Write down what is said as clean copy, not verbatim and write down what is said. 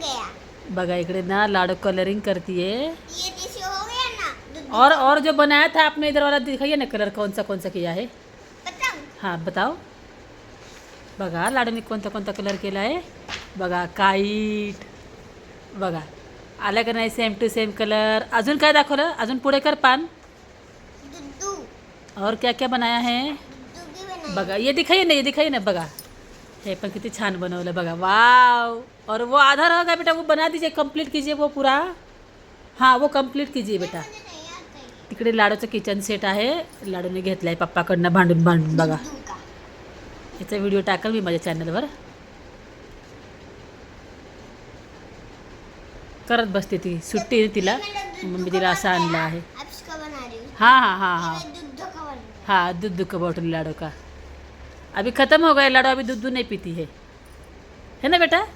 गया। बघा इकडे ना लाडू कलरिंग करती है। ये जैसे हो गया ना दूध और जो बनाया था आपने इधर वाला दिखाइए ना, कलर कौन सा किया है। पतंग। हां बताओ। बघा लाडूने कोणता कोणता कलर केला आहे बघा, काईट बघा, आलं का नाही सेम टू सेम कलर। अजून काय दाखवलं, अजून पुढे कर पान। दुद्धू और क्या क्या बनाया है दुद्धू भी बनाया। बघा, ये दिखाइए ना बघा, हे पण किती छान बनवलं बघा, वाव। और वो आधा रह गया बेटा, वो बना दीजिए, कंप्लीट कीजिए वो पूरा। हां वो कंप्लीट कीजिए बेटा। मुझे नहीं आता है तिकडे लाडूचं किचन सेट आहे, लाडूने घेतलाय पप्पाकडनं भांडून बघा। दुद्धू का। याचा व्हिडिओ टाकल मी माझ्या चॅनलवर। करत बसते ती, सुट्टी आहे तिला, मम्मी तिला असं आणलं आहे। आप इसका बना रही हूँ। हाँ ये दूध का बना रही हूँ। हाँ, दूध का बॉटल लाडू का अभी ख़त्म हो गया लाडू, अभी दूध नहीं पीती है ना बेटा।